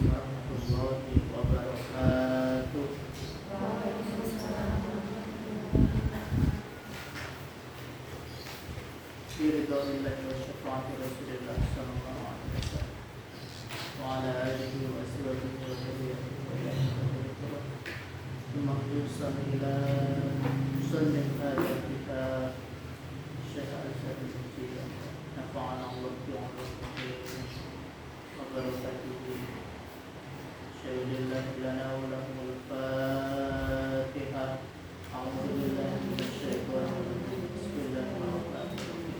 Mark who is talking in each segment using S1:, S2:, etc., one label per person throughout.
S1: warahmatullahi wabarakatuh. Biridwa'illahi wa syafa'ati Rasulillah sallallahu alaihi wasallam wa ala alihi wa ashabihi wa dzurriyyatihi wa yahdihi Al-Mahdusan ila Sunnah hadha kitab Syekh Al-Sa'di nafa'ana Allah bi'ulumihi wa barakatuhu. Syahidillah lana wa lahumul Fatihah. A'udzubillahi minasyaitonir rajim. Bismillahirrahmanirrahim.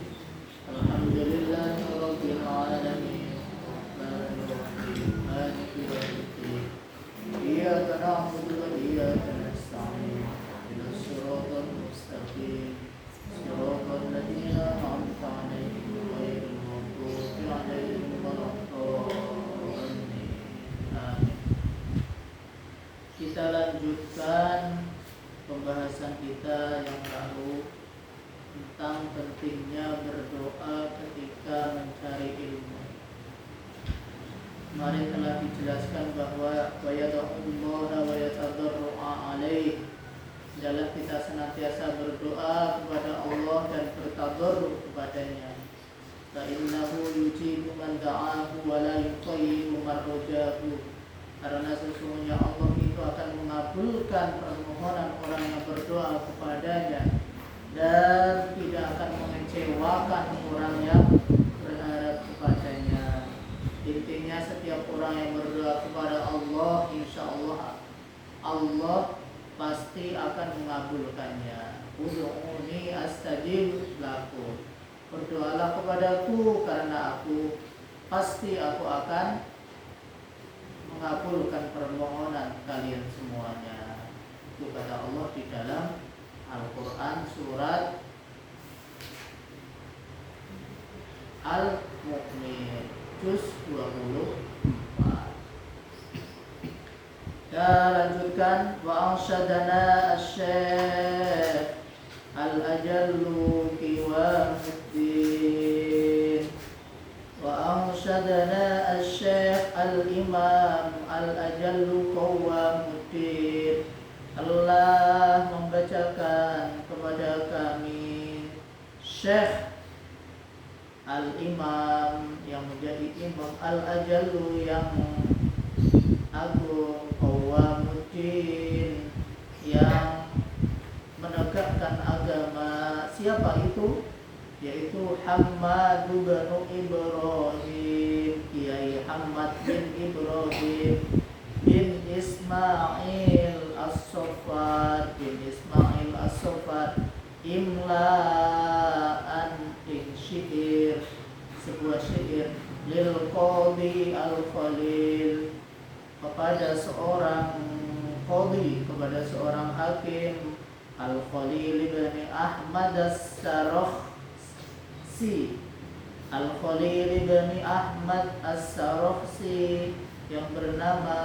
S1: Alhamdulillahi rabbil alamin. Rahmanir rahim. Maliki yaumiddin. Iyyaka na'budu wa iyyaka nasta'in. Ihdinas siratal mustaqim. Siratal ladzina an'amta 'alaihim ghairil maghdubi 'alaihim waladdallin. Amin. Kita lanjutkan pembahasan kita yang lalu tentang pentingnya berdoa ketika mencari ilmu. Kemarin telah dijelaskan bahwa wa yad'ullaha wa yatadarru'a alaih, adalah kita senantiasa berdoa kepada Allah dan bertadarru kepadanya. Fa innahu yujibu man da'ahu wa la yuqayyibu man rajahu. Karena sesungguhnya Allah itu akan mengabulkan permohonan orang yang berdoa kepadanya dan tidak akan mengecewakan orang yang berharap kepadanya. Intinya setiap orang yang berdoa kepada Allah, insya Allah Allah pasti akan mengabulkannya. Ud'uni astajib lakum. Berdoalah kepadaku karena pasti aku akan mengabulkan permohonan kalian semuanya. Itu kata Allah di dalam Al-Quran surat Al-Mu'min juz 24. Kita lanjutkan. Wa arsyadana asy-syekh al-ajallu qiwamuddin. Wa arsyadana asy-syekh al-imam al-ajallu qiwamuddin. Allah membacakan kepada kami Syekh al-imam yang menjadi imam al-ajallu yang agung, qiwamuddin yang menegakkan agama. Siapa itu? Yaitu Hammad bin Ibrahim, Kiai Hammad bin Ibrahim bin Ismail As-Saffar, imla'an ing syair, sebuah syair lil qadhi al-khalil, kepada seorang qadhi, kepada seorang hakim al-Khalil bin Ahmad As-Sarakhsi, al-Khalil bin Ahmad As-Sarakhsi yang bernama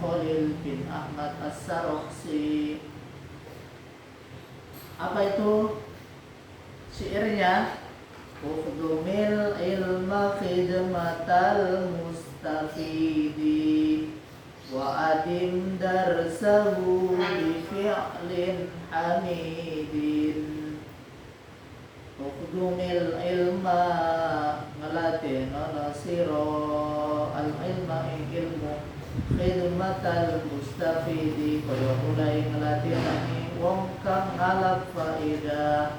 S1: Khalil bin Ahmad As-Sarakhsi. Apa itu syairnya? Ufdumil ilma khidmatal mustafidi wa adim darsahu bi fi'lin hamidin. Ufdumil ilma ngelatin ana sira al ilma ing ilmu khidmatal mustafidi kaya mulai ngelatinani wong kang ngalap faidah.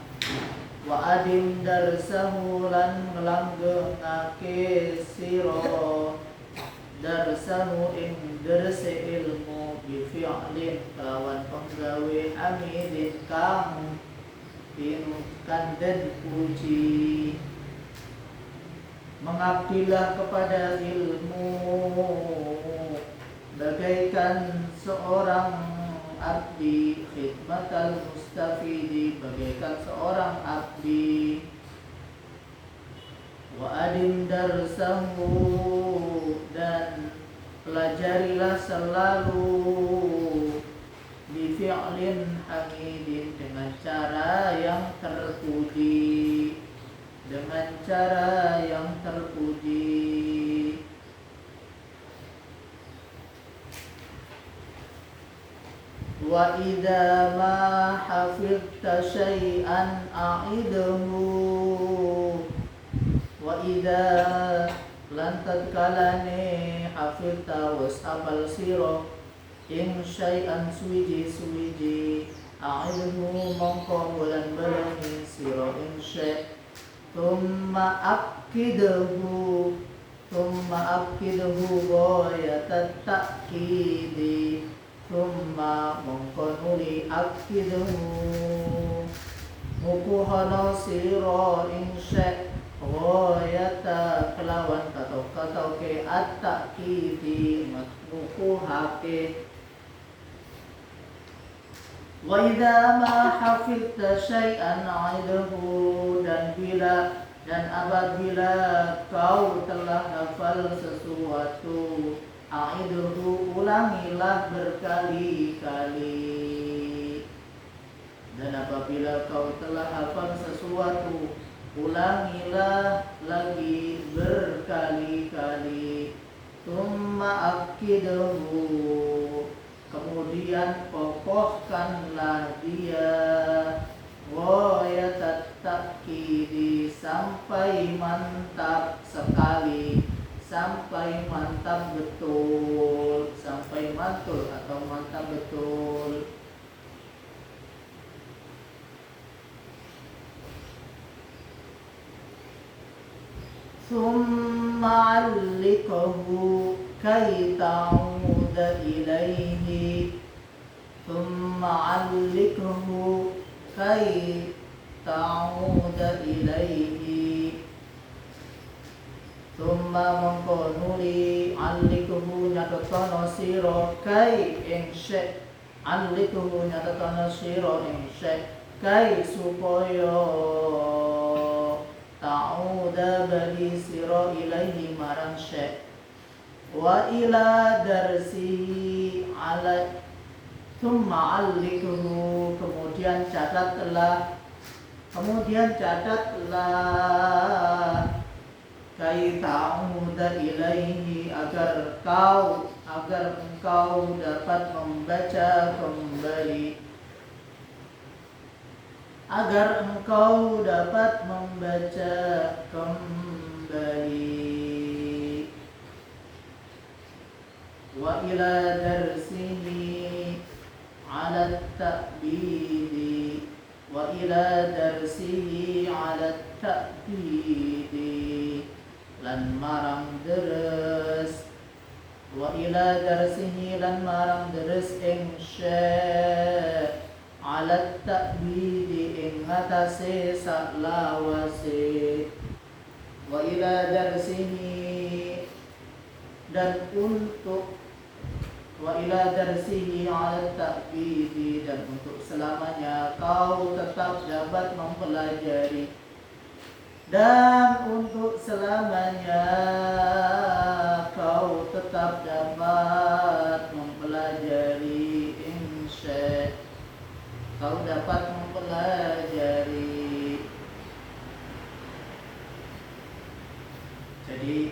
S1: Wa adim darsahu lan nglanggengake sira darsahu ing derse ilmu bi fi'lin kelawan penggawe hamidin kang pinukan dan puji. Mengabdilah kepada ilmu bagaikan seorang abdi, khidmatal mustafidi bagaikan seorang abdi. Wa adim darsahu dan pelajarilah selalu bi fi'lin hamidin dengan cara yang terpuji, dengan cara yang terpuji. Wa idza ma hafidta syai'an a'idhu. Wa idza lan tadkalane hafidta was apal sira ing syai'an suwiji a'idhu mongko bulan balangi sira ing syai' Thumma akidhu goyatat ta'kidi. Thumma mongko nuli akidhu mukuhana sira ing syai' goyata kelawan katauke at-ta'kidi mukuhake. Wa idza ma hafidta syai'an 'idhu dan apabila kau telah hafal sesuatu a'idhu ulangilah berkali-kali. Dan apabila kau telah hafal sesuatu ulangilah lagi berkali-kali. Tsumma akidhu kemudian kokohkanlah dia ghayatat ta'kidi sampai mantap sekali, sampai mantap betul, sampai mantul atau mantap betul. Tsumma 'alliqahu kay ta'uda ilaihi. Tsumma 'alliqahu kay ta'uda ilaihi. Tsumma mongko nuli 'alliqahu nyatatono sira kay ing syai' 'alliqahu nyatatono sira ing syai' kay supaya ta'uda bali sira ilaihi marang syai' wa ila darsihi ala. Tsumma 'alliqhu kemudian catatlah kai ta'uda ilaihi agar engkau dapat membaca kembali, agar engkau dapat membaca kembali. Wa ila darsihi 'ala ta'bidi. Wa ila darsihi 'ala ta'bidi lan marang deres. Wa ila darsihi lan marang deres ing syai' 'ala ta'bidi ing atase saklawase. Wa ila darsihi dan untuk wa ila darsihi 'ala ta'bidi dan untuk selamanya kau tetap dapat mempelajari, dan untuk selamanya kau tetap dapat mempelajari insya kau dapat mempelajari. Jadi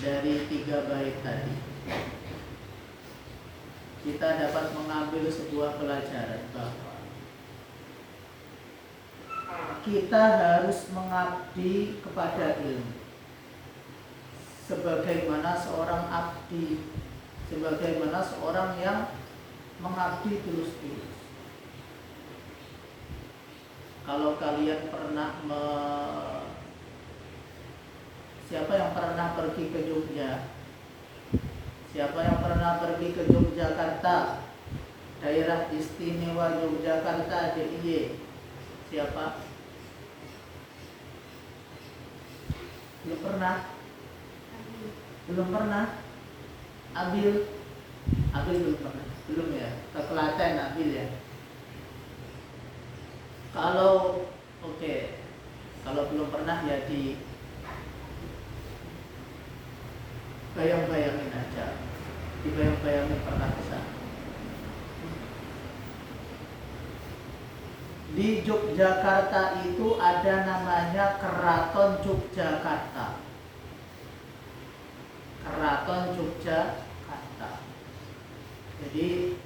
S1: dari 3 bait tadi kita dapat mengambil sebuah pelajaran bahwa kita harus mengabdi kepada ilmu sebagaimana seorang abdi, sebagaimana seorang yang mengabdi tulus-tulus. Kalau kalian pernah siapa yang pernah pergi ke Jogja? Siapa yang pernah pergi ke Yogyakarta? Daerah Istimewa Yogyakarta DIY. Siapa? Belum pernah? Belum pernah? Abil belum pernah? Belum ya? Ke Klaten Abil ya? Kalau kalau belum pernah ya di bayang-bayangin aja, dibayang-bayangin pernah kesana. Di Yogyakarta itu ada namanya Keraton Yogyakarta. Keraton Yogyakarta. Jadi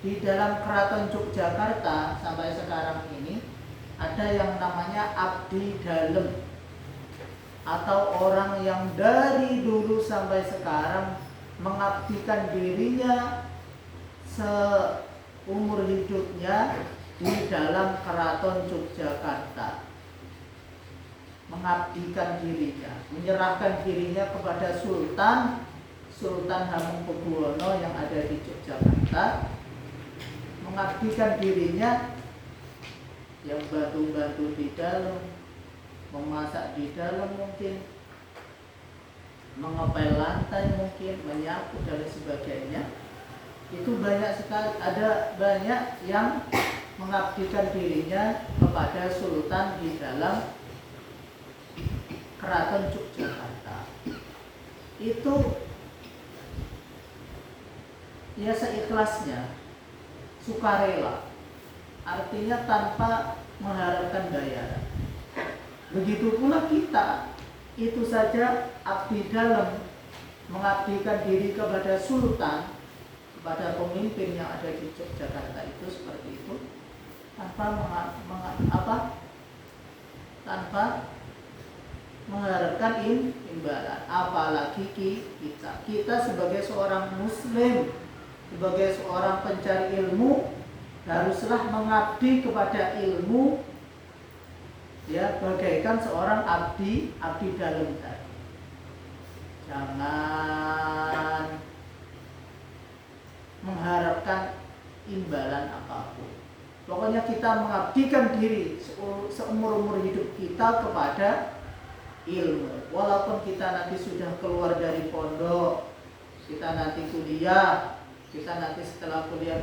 S1: di dalam Keraton Yogyakarta sampai sekarang ini ada yang namanya abdi dalem, atau orang yang dari dulu sampai sekarang mengabdikan dirinya seumur hidupnya di dalam Keraton Yogyakarta, mengabdikan dirinya, menyerahkan dirinya kepada Sultan Hamengkubuwono yang ada di Yogyakarta, mengabdikan dirinya, yang bantu-bantu di dalam, memasak di dalam mungkin, mengepel lantai mungkin, menyapu dan sebagainya. Itu banyak sekali, ada banyak yang mengabdikan dirinya kepada Sultan di dalam Keraton Yogyakarta. Itu ya seikhlasnya, sukarela, artinya tanpa mengharapkan bayaran. Begitu pula kita, itu saja abdi dalem, mengabdikan diri kepada Sultan, kepada pemimpin yang ada di Yogyakarta itu seperti itu, tanpa mengharapkan imbalan. Apalagi kita sebagai seorang muslim, sebagai seorang pencari ilmu, haruslah mengabdi kepada ilmu, ya, bagaikan seorang abdi dalem tadi. Jangan mengharapkan imbalan apapun. Pokoknya kita mengabdikan diri seumur-umur hidup kita kepada ilmu. Walaupun kita nanti sudah keluar dari pondok, kita nanti kuliah, kita nanti setelah kuliah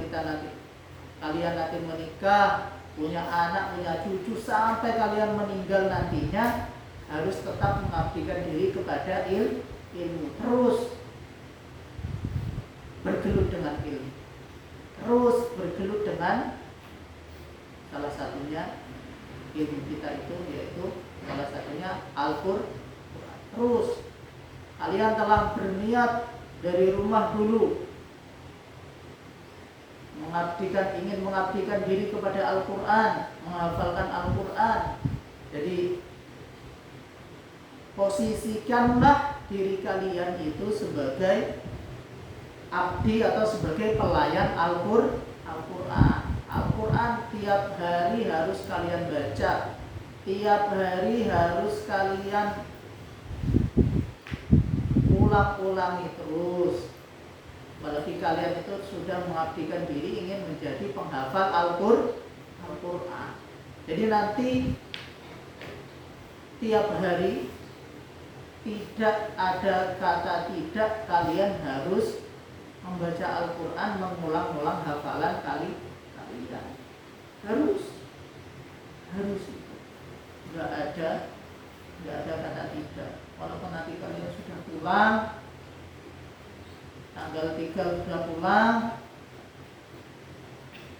S1: kalian nanti menikah, punya anak, punya cucu, sampai kalian meninggal nantinya, harus tetap mengabdikan diri kepada ilmu. Terus bergelut dengan ilmu, terus bergelut dengan salah satunya ilmu kita itu, yaitu salah satunya Al-Qur'an. Terus kalian telah berniat dari rumah dulu ingin mengabdikan diri kepada Al-Qur'an, menghafalkan Al-Qur'an. Jadi posisikanlah diri kalian itu sebagai abdi atau sebagai pelayan Al-Qur'an. Al-Qur'an tiap hari harus kalian baca, tiap hari harus kalian ulang-ulangi terus. Apalagi kalian itu sudah mengabdikan diri ingin menjadi penghafal Al-Qur'an. Jadi nanti tiap hari tidak ada kata tidak, kalian harus membaca Al-Qur'an, mengulang-ulang hafalan kalian. Harus itu. Enggak ada kata tidak. Walaupun nanti kalian sudah pulang, tanggal 3 sudah pulang,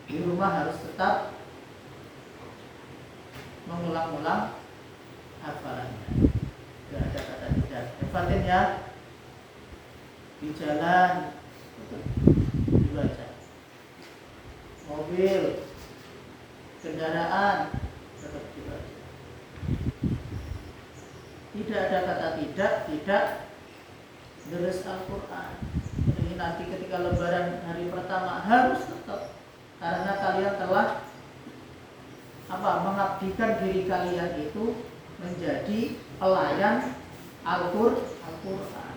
S1: di rumah harus tetap mengulang-ulang hafalannya. Enggak ada kata tidak. Fatin ya, di jalan dibaca, mobil, kendaraan tetap dibaca. Tidak ada kata tidak deres Al-Qur'an. Jadi nanti ketika lebaran hari pertama harus tetap, karena kalian telah mengabdikan diri kalian itu menjadi pelayan Al-Qur'an.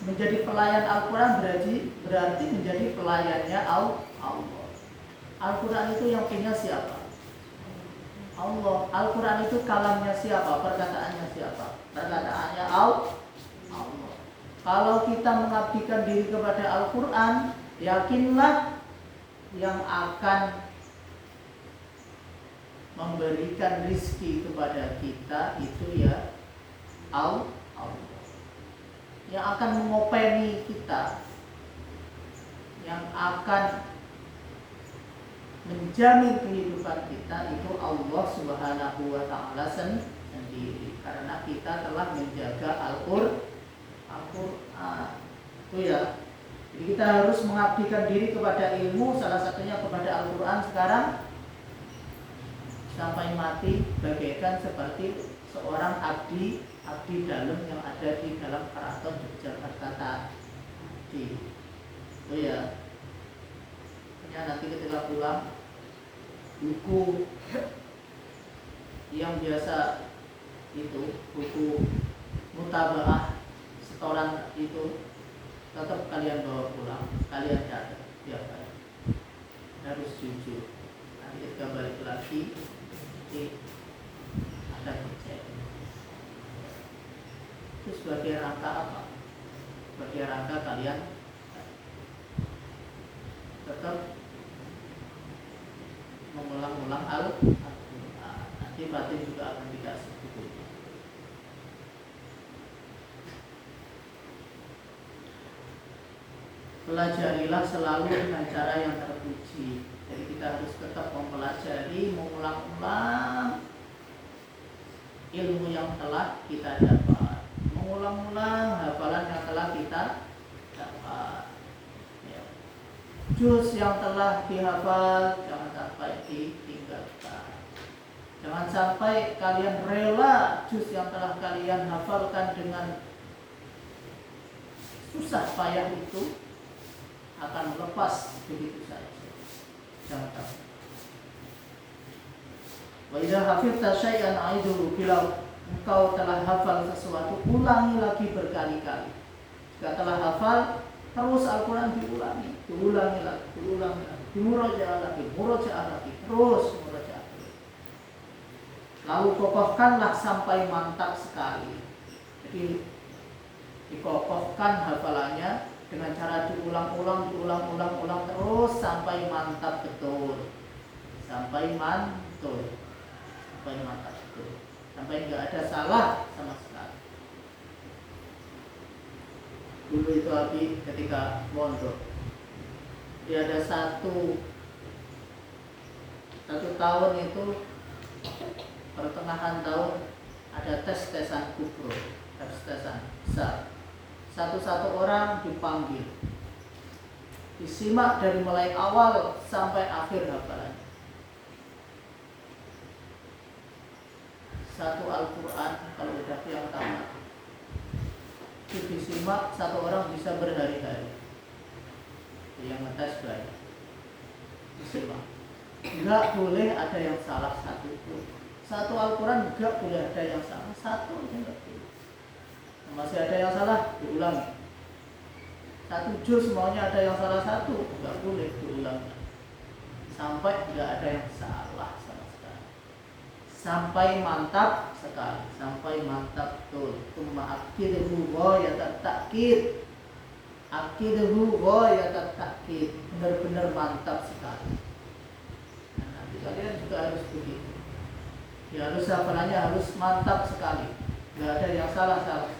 S1: Menjadi pelayan Al-Qur'an berarti menjadi pelayannya Allah. Al-Qur'an itu yang punya siapa? Allah. Al-Qur'an itu kalamnya siapa? Perkataannya siapa? Perkataannya Allah. Kalau kita mengabdikan diri kepada Al-Qur'an, yakinlah yang akan memberikan rizki kepada kita itu ya Allah. Yang akan mengopeni kita, yang akan menjamin kehidupan kita itu Allah Subhanahu wa Ta'ala sendiri, karena kita telah menjaga Al-Qur'an. Itu ya, Jadi kita harus mengabdikan diri kepada ilmu, salah satunya kepada Al-Quran sekarang sampai mati, bagaikan seperti seorang abdi dalam yang ada di dalam keraton Yogyakarta tadi. Oh ya, nanti ketika pulang buku yang biasa itu, buku mutabaah setoran itu tetap kalian bawa pulang, kalian catat tiap hari, harus jujur. Nanti ketika balik lagi akan dicek. Itu sebagai rangka apa? Sebagai rangka kalian tetap mengulang-ulang Al-Quran. Nanti batin juga akan dikasih buku. Pelajarilah selalu dengan cara yang terpuji. Jadi kita harus tetap mempelajari, mengulang-ulang ilmu yang telah kita dapat, mengulang-ulang hafalan yang telah kita dapat. Ya. Juz yang telah dihafal jangan sampai ditinggalkan. Jangan sampai kalian rela juz yang telah kalian hafalkan dengan susah payah itu akan lepas begitu saja. Jangan takut. Wa idza hafidta syai'an aiduhu, bila engkau telah hafal sesuatu, ulangi lagi berkali-kali. Jika telah hafal, terus Al-Quran diulangi lagi, dimurojaah lagi, terus murojaah. Lalu kokohkanlah sampai mantap sekali. Jadi dikokohkan hafalannya dengan cara diulang-ulang terus sampai mantap betul, sampai mantul, sampai mantap betul, sampai nggak ada salah sama sekali. Dulu itu Abi ketika mondok, dia ada satu tahun itu pertengahan tahun ada tes-tesan kubro, tes-tesan besar. Satu-satu orang dipanggil, disimak dari mulai awal sampai akhir hafalan. Satu Al-Quran kalau udah yang tamat itu disimak satu orang bisa berhari-hari. Yang ngetes banyak disimak. Enggak boleh ada yang salah satu pun. Satu Al-Quran enggak boleh ada yang salah satu aja enggak boleh. Masih ada yang salah, diulangi. Satu juz maunya ada yang salah satu, enggak boleh diulangi. Sampai tidak ada yang salah sama sekali. Sampai mantap sekali, sampai mantap betul. Tsumma akidhu ghayat ta'kid. Akidhu ghayat ta'kid. Benar-benar mantap sekali. Nah, nanti kalian juga harus begitu. Ya, harus hafalannya harus mantap sekali. Enggak ada yang salah-salah.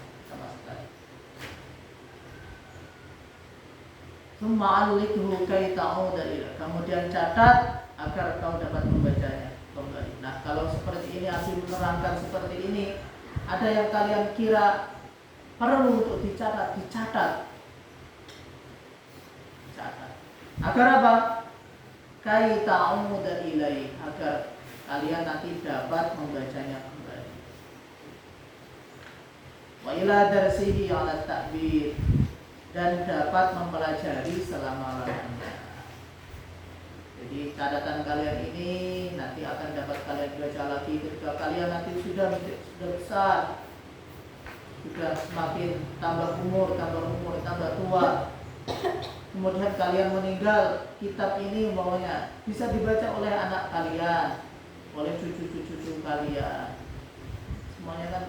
S1: Suma'allikhu kai ta'uda ila. Kemudian catat agar kau dapat membacanya kembali. Nah, kalau seperti ini, Abi menerangkan seperti ini, ada yang kalian kira perlu untuk dicatat. Catat. Agar apa? Kai ta'uda ilai, agar kalian nanti dapat membacanya kembali. Wa ila darsihi ala ta'bir, dan dapat mempelajari selama-lamanya. Jadi catatan kalian ini nanti akan dapat kalian baca lagi ketika kalian nanti sudah besar, sudah semakin tambah umur, tambah tua. Kemudian kalian meninggal, kitab ini umpamanya bisa dibaca oleh anak kalian, oleh cucu-cucu kalian. Semuanya kan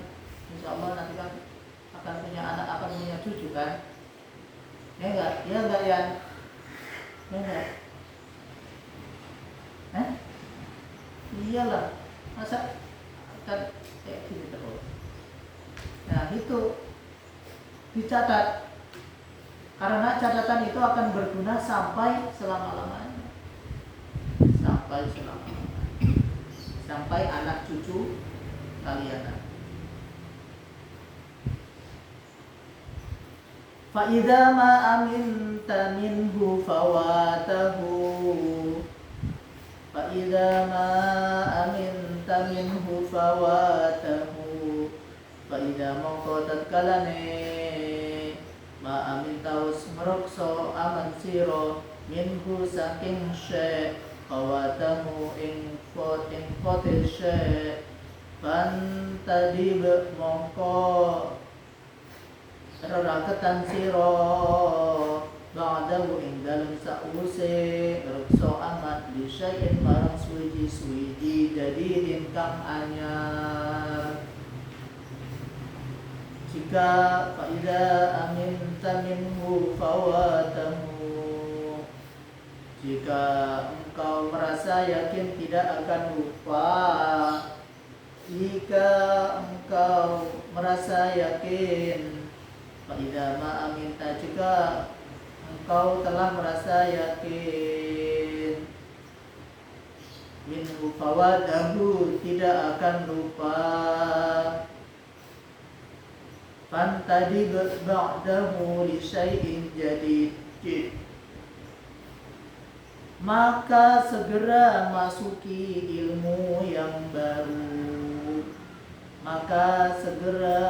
S1: insya Allah nanti kan akan punya anak, akan punya cucu kan. Ya enggak ya? Enggak. Iyalah, masa kan kayak gini terus. Nah itu dicatat, karena catatan itu akan berguna sampai selama-lamanya, sampai anak cucu kalian. Fa'idha ma aminta minhu fawatahu. Fa'idha ma aminta minhu fawatahu. Fa'idha mongko tatkalane ma aminta wis mreksa aman sira minhu saking syai' fawatahu ing fotil syai' fantadib mongko reraketan siro ba'dahu ing dalem sause reksa amat disyain marang suwiji jadi kang anyar. Jika faida aminta minhu fawatahu, jika engkau merasa yakin tidak akan lupa, jika engkau merasa yakin Fa'idha ma'aminta, jika engkau telah merasa yakin minhu fawadahu, tidak akan lupa, fantadi ba'dahu li syai'in jadid, maka segera masuki ilmu yang baru, maka segera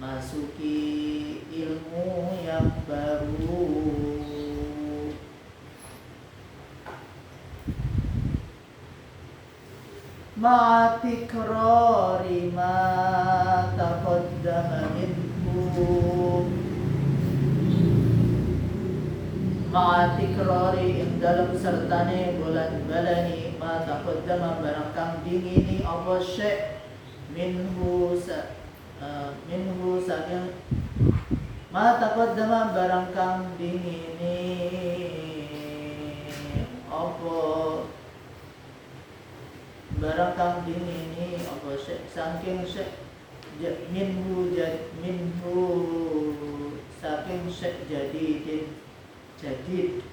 S1: masuki ilmu yang baru. Ma'atikrari ma taqaddama minhu, ma'atikrari ing dalam sertane bulan balani ma taqaddama barang kang dingini apa syai' minhu saking ma taqaddama barang kang dingini apa barang kang dingini apa saking minhu saking jadid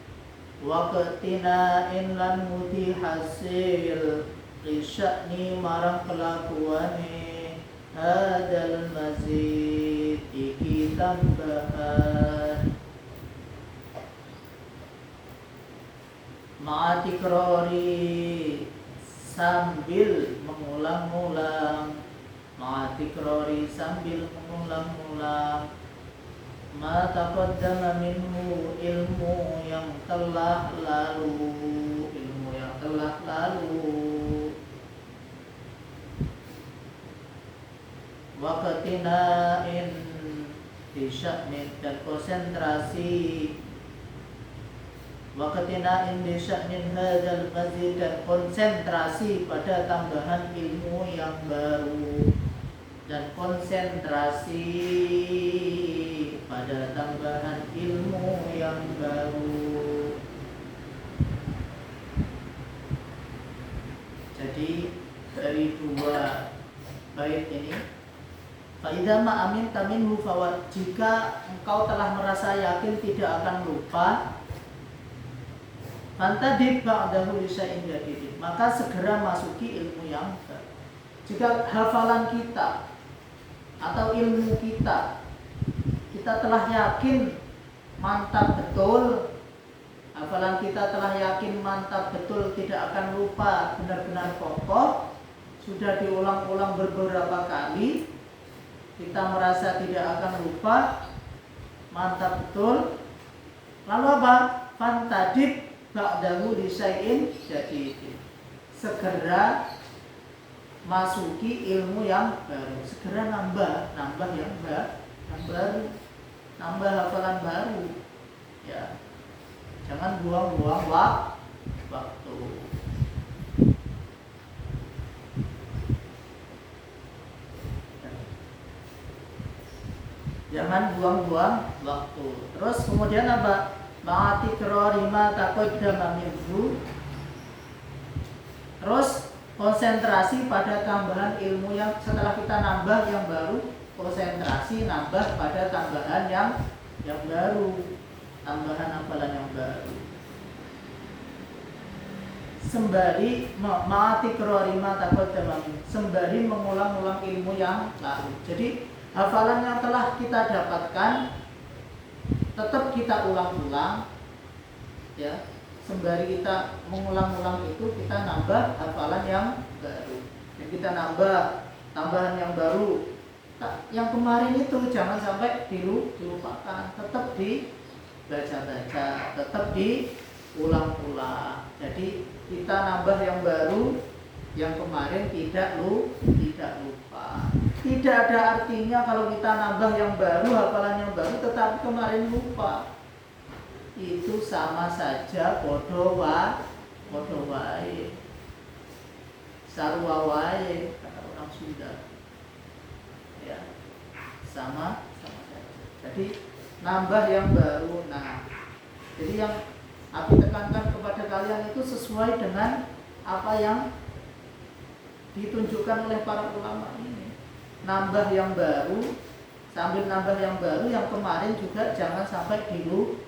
S1: waqtina in lan muti hasil risya'ni marang kelakuane hadal mazid iki tambahan ma'atikrori sambil mengulang-ulang, ma'atikrori sambil mengulang-ulang ma taqaddama minhu ilmu yang telah lalu, ilmu yang telah lalu. Waqtina'in disya'nin dan konsentrasi, waqtina'in disya'nin hadzal mazid dan konsentrasi pada tambahan ilmu yang baru, dan konsentrasi pada tambahan ilmu yang baru. Jadi dari dua bait ini, Fa'idha ma'aminta minhu fawat, jika engkau telah merasa yakin tidak akan lupa, fantadib ba'dahu li syai'in jadid, maka segera masuki ilmu yang baru. Jika hafalan kita atau ilmu kita telah yakin mantap betul, hafalan kita telah yakin mantap betul, tidak akan lupa, benar-benar kokoh, sudah diulang-ulang beberapa kali, kita merasa tidak akan lupa, mantap betul. Lalu apa? Fantadib ba'dahu li syai'in jadid, segera masuki ilmu yang baru, segera nambah yang baru, nambah hafalan baru. Ya, jangan buang-buang waktu. Jangan buang-buang waktu. Terus kemudian apa? Ma'atikrari ma taqaddama minhu. Terus konsentrasi pada tambahan ilmu yang setelah kita nambah yang baru, konsentrasi nambah pada tambahan yang baru, tambahan hafalan yang baru. Sembari ma'atikrari ma taqaddama minhu, sembari mengulang-ulang ilmu yang lalu. Jadi hafalan yang telah kita dapatkan tetap kita ulang-ulang ya. Sembari kita mengulang-ulang itu, kita nambah hafalan yang baru. Jadi kita nambah tambahan yang baru. Yang kemarin itu jangan sampai dilupakan, tetap dibaca-baca, tetap diulang-ulang. Jadi kita nambah yang baru, yang kemarin tidak lupa. Tidak ada artinya kalau kita nambah yang baru, hafalan yang baru, tetapi kemarin lupa. Itu sama saja podo wae, sarwa wae kata orang Sunda. Ya, sama saja. Jadi nambah yang baru. Nah, jadi yang aku tekankan kepada kalian itu sesuai dengan apa yang ditunjukkan oleh para ulama ini. Nambah yang baru, sambil nambah yang baru, yang kemarin juga jangan sampai dilupakan.